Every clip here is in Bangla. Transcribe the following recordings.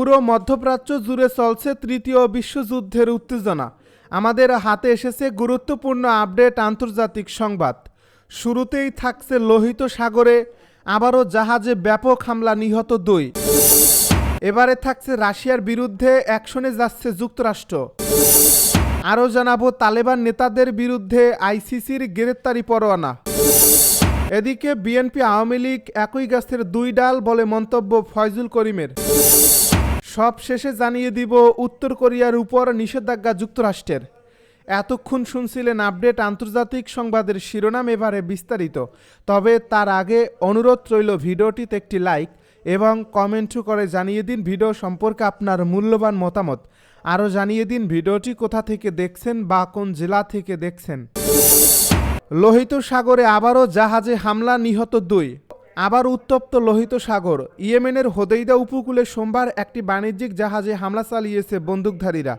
পুরো মধ্যপ্রাচ্য জুড়ে চলছে তৃতীয় বিশ্বযুদ্ধের উত্তেজনা। আমাদের হাতে এসেছে গুরুত্বপূর্ণ আপডেট আন্তর্জাতিক সংবাদ। শুরুতেই থাকছে লোহিত সাগরে আবারও জাহাজে ব্যাপক হামলা, নিহত 2। এবারে থাকছে রাশিয়ার বিরুদ্ধে অ্যাকশনে যাচ্ছে যুক্তরাষ্ট্র। আরও জানাবো তালেবান নেতাদের বিরুদ্ধে আইসিসির গ্রেপ্তারি পরোয়ানা। এদিকে বিএনপি আওয়ামী লীগ একই গাছের 2 ডাল বলে মন্তব্য ফয়জুল করিমের। সব শেষে জানিয়ে দিব উত্তর কোরিয়ার উপর নিষেধাজ্ঞা যুক্তরাষ্ট্রের। এতক্ষণ শুনছিলেন আপডেট আন্তর্জাতিক সংবাদের শিরোনাম, এবারে বিস্তারিত। তবে তার আগে অনুরোধ রইল ভিডিওটিতে একটি লাইক এবং কমেন্ট করে জানিয়ে দিন ভিডিও সম্পর্কে আপনার মূল্যবান মতামত। আরও জানিয়ে দিন ভিডিওটি কোথা থেকে দেখছেন বা কোন জেলা থেকে দেখছেন। লোহিত সাগরে আবারও জাহাজে হামলা, নিহত 2। আবার উত্তপ্ত লোহিত সাগর। ইয়েমেনের হোদেইদা উপকূলে সোমবার একটি বাণিজ্যিক জাহাজে হামলা চালিয়েছে বন্দুকধারীরা।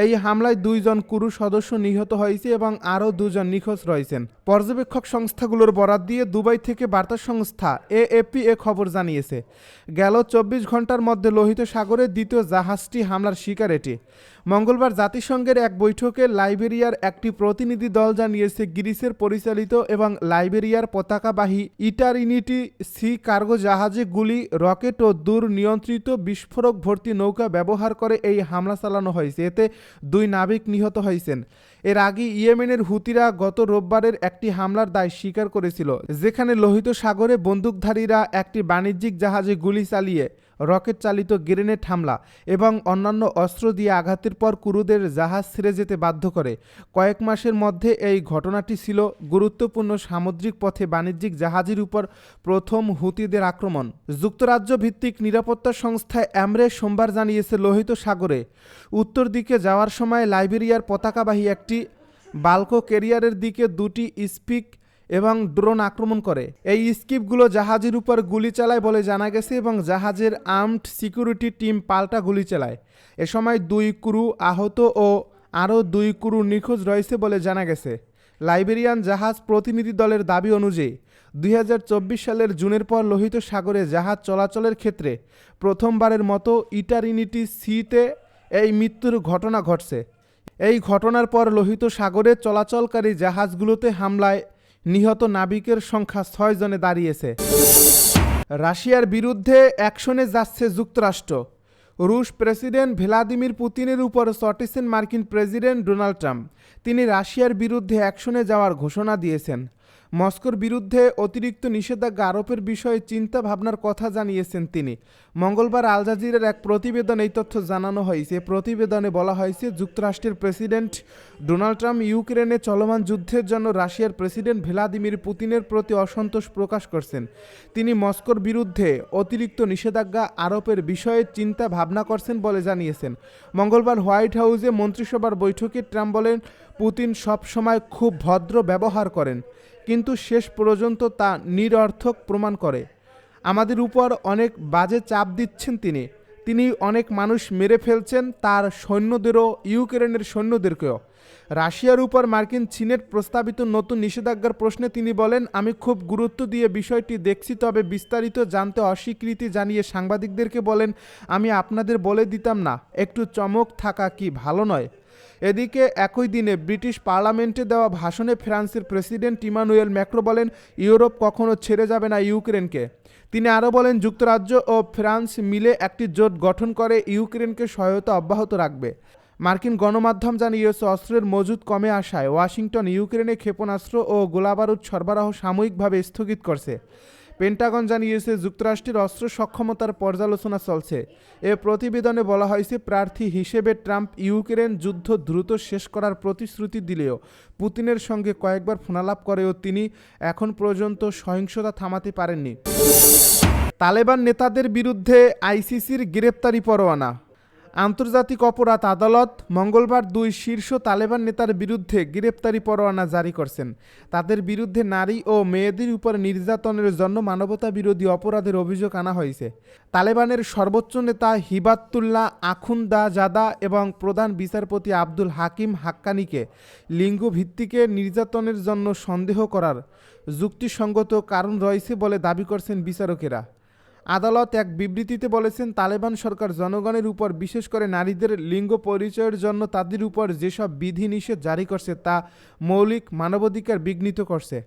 এই হামলায় 2 জন ক্রু সদস্য নিহত হয়েছে এবং আরও 2 জন নিখোঁজ রয়েছেন। পর্যবেক্ষক সংস্থাগুলোর বরাত দিয়ে দুবাই থেকে বার্তা সংস্থা এএপি এ খবর জানিয়েছে। গেল 24 ঘন্টার মধ্যে লোহিত সাগরে দ্বিতীয় জাহাজটি হামলার শিকার এটি। মঙ্গলবার জাতিসংঘের এক বৈঠকে লাইবেরিয়ার একটি প্রতিনিধি দল জানিয়েছে গ্রিসের পরিচালিত এবং লাইবেরিয়ার পতাকাবাহী ইটারিনিটি সি কার্গো জাহাজে গুলি, রকেট ও দূর নিয়ন্ত্রিত বিস্ফোরক ভর্তি নৌকা ব্যবহার করে এই হামলা চালানো হয়েছে। এতে 2 নাবিক নিহত হয়েছেন। এর আগে ইয়েমেনের হুতিরা গত রোববারের একটি হামলার দায় স্বীকার করেছিল, যেখানে লোহিত সাগরে বন্দুকধারীরা একটি বাণিজ্যিক জাহাজে গুলি চালিয়ে রকেট চালিত গ্রেনেড হামলা এবং অন্যান্য অস্ত্র দিয়ে আঘাতের পর ক্রুদের জাহাজ ছেড়ে যেতে বাধ্য করে। কয়েক মাসের মধ্যে এই ঘটনাটি ছিল গুরুত্বপূর্ণ সামুদ্রিক পথে বাণিজ্যিক জাহাজের উপর প্রথম হুতিদের আক্রমণ। যুক্তরাজ্য ভিত্তিক নিরাপত্তা সংস্থা অ্যামরে সোমবার জানিয়েছে লোহিত সাগরে উত্তর দিকে যাওয়ার সময় লাইবেরিয়ার পতাকাবাহী একটি বাল্কো ক্যারিয়ারের দিকে 2টি স্পিক এবং ড্রোন আক্রমণ করে। এই স্কিপগুলো জাহাজের উপর গুলি চালায় বলে জানা গেছে এবং জাহাজের আর্মড সিকিউরিটি টিম পাল্টা গুলি চালায়। এ সময় 2 ক্রু আহত ও আরও 2 ক্রু নিখোঁজ রয়েছে বলে জানা গেছে। লাইবেরিয়ান জাহাজ প্রতিনিধি দলের দাবি অনুযায়ী 2024 সালের জুনের পর লোহিত সাগরে জাহাজ চলাচলের ক্ষেত্রে প্রথমবারের মতো ইটারিনিটি সিতে এই মৃত্যুর ঘটনা ঘটছে। এই ঘটনার পর লোহিত সাগরে চলাচলকারী জাহাজগুলোতে হামলায় নিহত নাবিকের সংখ্যা 6 জনে দাঁড়িয়েছে। রাশিয়ার বিরুদ্ধে অ্যাকশনে যাচ্ছে যুক্তরাষ্ট্র। রুশ প্রেসিডেন্ট ভ্লাদিমির পুতিনের উপর চটেছেন মার্কিন প্রেসিডেন্ট ডোনাল্ড ট্রাম্প। তিনি রাশিয়ার বিরুদ্ধে অ্যাকশনে যাওয়ার ঘোষণা দিয়েছেন। মস্কোর বিরুদ্ধে অতিরিক্ত নিষেধাজ্ঞা আরোপের বিষয়ে চিন্তা ভাবনার কথা জানিয়েছেন তিনি। মঙ্গলবার আল জাজিরার এক প্রতিবেদনে এই তথ্য জানানো হয়েছে। প্রতিবেদনে বলা হয়েছে, যুক্তরাষ্ট্রের প্রেসিডেন্ট ডোনাল্ড ট্রাম্প ইউক্রেনে চলমান যুদ্ধের জন্য রাশিয়ার প্রেসিডেন্ট ভ্লাদিমির পুতিনের প্রতি অসন্তোষ প্রকাশ করছেন। তিনি মস্কোর বিরুদ্ধে অতিরিক্ত নিষেধাজ্ঞা আরোপের বিষয়ে চিন্তা ভাবনা করছেন বলে জানিয়েছেন। মঙ্গলবার হোয়াইট হাউসে মন্ত্রিসভার বৈঠকে ট্রাম্প বলেন, পুতিন সব সময় খুব ভদ্র ব্যবহার করেন, কিন্তু শেষ পর্যন্ত তা নিরর্থক প্রমাণ করে। আমাদের উপর অনেক বাজে চাপ দিচ্ছেন তিনি অনেক মানুষ মেরে ফেলছেন, তার সৈন্যদেরও, ইউক্রেনের সৈন্যদেরকেও। রাশিয়ার উপর মার্কিন চীনের প্রস্তাবিত নতুন নিষেধাজ্ঞার প্রশ্নে তিনি বলেন, আমি খুব গুরুত্ব দিয়ে বিষয়টি দেখছি, তবে বিস্তারিত জানতে অস্বীকৃতি জানিয়ে সাংবাদিকদেরকে বলেন, আমি আপনাদের বলে দিতাম না, একটু চমক থাকা কি ভালো নয়? এদিকে একই দিনে ব্রিটিশ পার্লামেন্টে দেওয়া ভাষণে ফ্রান্সের প্রেসিডেন্ট ইমানুয়েল ম্যাক্রো বলেন, ইউরোপ কখনো ছেড়ে যাবে না ইউক্রেনকে। তিনি আরও বলেন, যুক্তরাজ্য ও ফ্রান্স মিলে একটি জোট গঠন করে ইউক্রেনকে সহায়তা অব্যাহত রাখবে। মার্কিন গণমাধ্যম জানিয়েছে, অস্ত্রের মজুদ কমে আসায় ওয়াশিংটন ইউক্রেনে ক্ষেপণাস্ত্র ও গোলাবারুদ সরবরাহ সাময়িকভাবে স্থগিত করছে। পেন্টাগন জানিয়েছে, যুক্তরাষ্ট্রের অস্ত্র সক্ষমতার পর্যালোচনা চলছে। এ প্রতিবেদনে বলা হয়েছে, প্রার্থী হিসেবে ট্রাম্প ইউক্রেন যুদ্ধ দ্রুত শেষ করার প্রতিশ্রুতি দিলেও পুতিনের সঙ্গে কয়েকবার ফোনালাপ করেও তিনি এখন পর্যন্ত সহিংসতা থামাতে পারেননি। তালেবান নেতাদের বিরুদ্ধে আইসিসির গ্রেপ্তারি পরোয়ানা। আন্তর্জাতিক অপরাধ আদালত মঙ্গলবার 2 শীর্ষ তালেবান নেতার বিরুদ্ধে গ্রেপ্তারি পরোয়ানা জারি করছেন। তাদের বিরুদ্ধে নারী ও মেয়েদের উপর নির্যাতনের জন্য মানবতা বিরোধী অপরাধের অভিযোগ আনা হয়েছে। তালেবানের সর্বোচ্চ নেতা হিবাতুল্লাহ আখুনদাজাদা এবং প্রধান বিচারপতি আব্দুল হাকিম হাক্কানিকে লিঙ্গ ভিত্তিকে নির্যাতনের জন্য সন্দেহ করার যুক্তিসঙ্গত কারণ রয়েছে বলে দাবি করছেন বিচারকেরা। আদালত এক বিবৃতিতে বলেছেন, তালেবান সরকার জনগণের উপর, বিশেষ করে নারীদের লিঙ্গ পরিচয়ের জন্য তাদের উপর যেসব বিধিনিষেধ জারি করছে তা মৌলিক মানবাধিকার বিঘ্নিত করছে।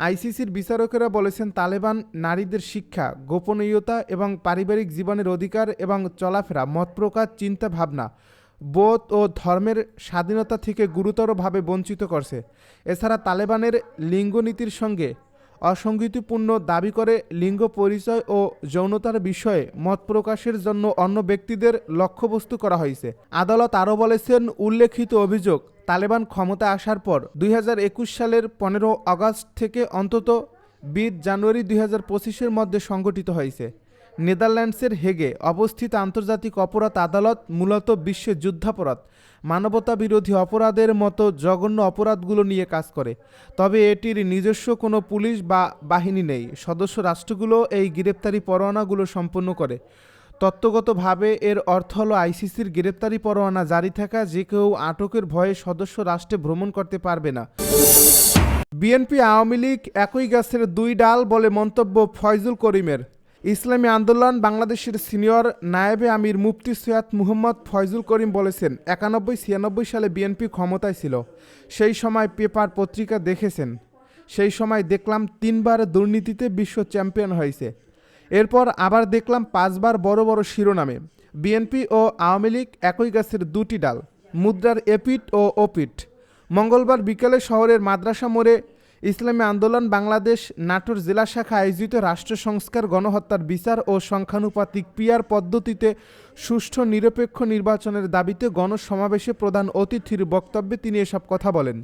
আইসিসির বিচারকেরা বলেছেন, তালেবান নারীদের শিক্ষা, গোপনীয়তা এবং পারিবারিক জীবনের অধিকার এবং চলাফেরা, মত প্রকাশ, চিন্তা ভাবনা, বোধ ও ধর্মের স্বাধীনতা থেকে গুরুতরভাবে বঞ্চিত করছে। এছাড়া তালেবানের লিঙ্গনীতির সঙ্গে অসঙ্গতিপূর্ণ দাবি করে লিঙ্গ পরিচয় ও যৌনতার বিষয়ে মত প্রকাশের জন্য অন্য ব্যক্তিদের লক্ষ্যবস্তু করা হয়েছে। আদালত আরও বলেছেন, উল্লেখিত অভিযোগ তালেবান ক্ষমতা আসার পর 2021 সালের 15 আগস্ট থেকে অন্তত 20 জানুয়ারি 2025-এর মধ্যে সংঘটিত হয়েছে। নেদারল্যান্ডসের হেগে অবস্থিত আন্তর্জাতিক অপরাধ আদালত মূলত বিশ্বের যুদ্ধাপরাধ, মানবতা বিরোধী অপরাধের মতো জঘন্য অপরাধগুলো নিয়ে কাজ করে। তবে এটির নিজস্ব কোনো পুলিশ বা বাহিনী নেই। সদস্য রাষ্ট্রগুলো এই গ্রেপ্তারি পরোয়ানাগুলো সম্পন্ন করে। তত্ত্বগতভাবে এর অর্থ হলো, আইসিসির গ্রেপ্তারি পরোয়ানা জারি থাকা যে কেউ আটকের ভয়ে সদস্য রাষ্ট্রে ভ্রমণ করতে পারবে না। বিএনপি আওয়ামী লীগ একই গাছের দুই ডাল বলে মন্তব্য ফয়জুল করিমের। ইসলামী আন্দোলন বাংলাদেশের সিনিয়র নায়েবে আমির মুফতি সৈয়দ মুহম্মদ ফয়জুল করিম বলেছেন, 91-96 সালে বিএনপি ক্ষমতায় ছিল। সেই সময় পেপার পত্রিকা দেখেছেন, সেই সময় দেখলাম 3 বার দুর্নীতিতে বিশ্ব চ্যাম্পিয়ন হয়েছে। এরপর আবার দেখলাম 5 বার বড় বড় শিরোনামে। বিএনপি ও আওয়ামী লীগ একই গাছের দুটি ডাল, মুদ্রার এপিঠ ও ওপিঠ। মঙ্গলবার বিকেলে শহরের মাদ্রাসা মোড়ে ইসলামী আন্দোলন বাংলাদেশ নাটোর জেলা শাখা আয়োজিত রাষ্ট্র সংস্কার, গণহত্যার বিচার ও সংখ্যানুপাতিক পিআর পদ্ধতিতে সুষ্ঠু নিরপেক্ষ নির্বাচনের দাবিতে গণসমাবেশে প্রধান অতিথির বক্তব্যে তিনি এসব কথা বলেন।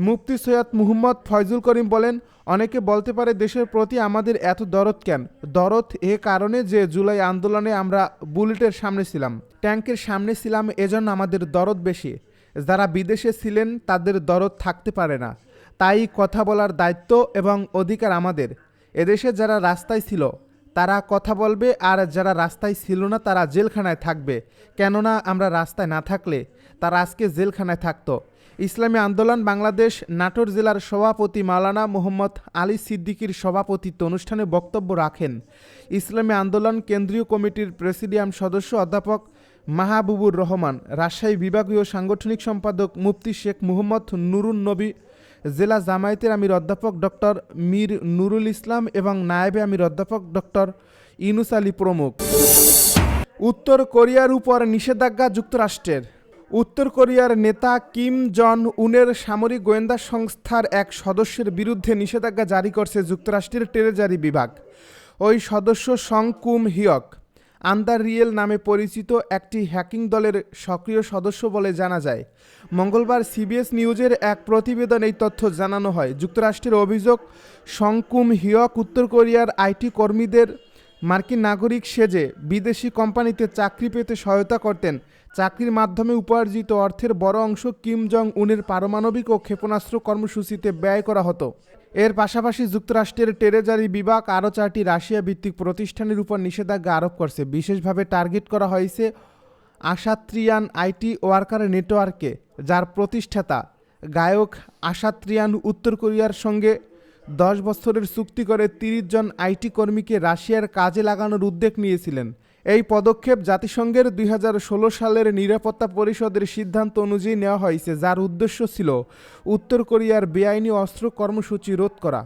মুফতি সৈয়দ মুহম্মদ ফয়জুল করিম বলেন, অনেকে বলতে পারে দেশের প্রতি আমাদের এত দরদ কেন? দরদ এ কারণে যে জুলাই আন্দোলনে আমরা বুলেটের সামনে ছিলাম, ট্যাঙ্কের সামনে ছিলাম, এজন্য আমাদের দরদ বেশি। যারা বিদেশে ছিলেন তাদের দরদ থাকতে পারে না। তাই কথা বলার দায়িত্ব এবং অধিকার আমাদের। এদেশে যারা রাস্তায় ছিল তারা কথা বলবে, আর যারা রাস্তায় ছিল না তারা জেলখানায় থাকবে। কেননা আমরা রাস্তায় না থাকলে তারা আজকে জেলখানায় থাকতো। ইসলামী আন্দোলন বাংলাদেশ নাটোর জেলার সভাপতি মাওলানা মোহাম্মদ আলী সিদ্দিকীর সভাপতিত্ব অনুষ্ঠানে বক্তব্য রাখেন ইসলামী আন্দোলন কেন্দ্রীয় কমিটির প্রেসিডিয়াম সদস্য অধ্যাপক মাহবুবুর রহমান, রাজশাহী বিভাগীয় সাংগঠনিক সম্পাদক মুফতি শেখ মুহম্মদ নুরুন নবী, জেলা জামায়াতের আমির অধ্যাপক ডক্টর মীর নুরুল ইসলাম এবং নায়েবে আমির অধ্যাপক ডক্টর ইউনুস আলী প্রমুখ। উত্তর কোরিয়ার উপর নিষেধাজ্ঞা যুক্তরাষ্ট্রের। উত্তর কোরিয়ার নেতা কিম জন উনের সামরিক গোয়েন্দা সংস্থার এক সদস্যের বিরুদ্ধে নিষেধাজ্ঞা জারি করছে যুক্তরাষ্ট্রের ট্রেজারি বিভাগ। ওই সদস্য সং কুম হিয়ক আন্দার রিয়েল নামে পরিচিত একটি হ্যাকিং দলের সক্রিয় সদস্য বলে জানা যায়। মঙ্গলবার সিবিএস নিউজের এক প্রতিবেদন এই তথ্য জানানো হয়। যুক্তরাষ্ট্রের অভিযোগ, সং কুম হিয়ক উত্তর কোরিয়ার আইটি কর্মীদের মার্কিন নাগরিক সেজে বিদেশি কোম্পানিতে চাকরি পেতে সহায়তা করতেন। চাকরির মাধ্যমে উপার্জিত অর্থের বড় অংশ কিম জং উনের পারমাণবিক ও ক্ষেপণাস্ত্র কর্মসূচিতে ব্যয় করা হতো। এর পাশাপাশি যুক্তরাষ্ট্রের ট্রেজারি বিভাগ আরও 4টি রাশিয়া ভিত্তিক প্রতিষ্ঠানের উপর নিষেধাজ্ঞা আরোপ করছে। বিশেষভাবে টার্গেট করা হয়েছে আশাত্রিয়ান আইটি ওয়ার্কার নেটওয়ার্কে, যার প্রতিষ্ঠাতা গায়ক আশাত্রিয়ান উত্তর কোরিয়ার সঙ্গে 10 বছরের চুক্তি করে 30 জন আইটি কর্মীকে রাশিয়ার কাজে লাগানোর উদ্যোগ নিয়েছিলেন। এই পদক্ষেপ জাতিসংঘের 2016 সালের নিরাপত্তা পরিষদের সিদ্ধান্ত অনুযায়ী নেওয়া হয়েছে, যার উদ্দেশ্য ছিল উত্তর কোরিয়ার বেআইনি অস্ত্র কর্মসূচি রোধ করা।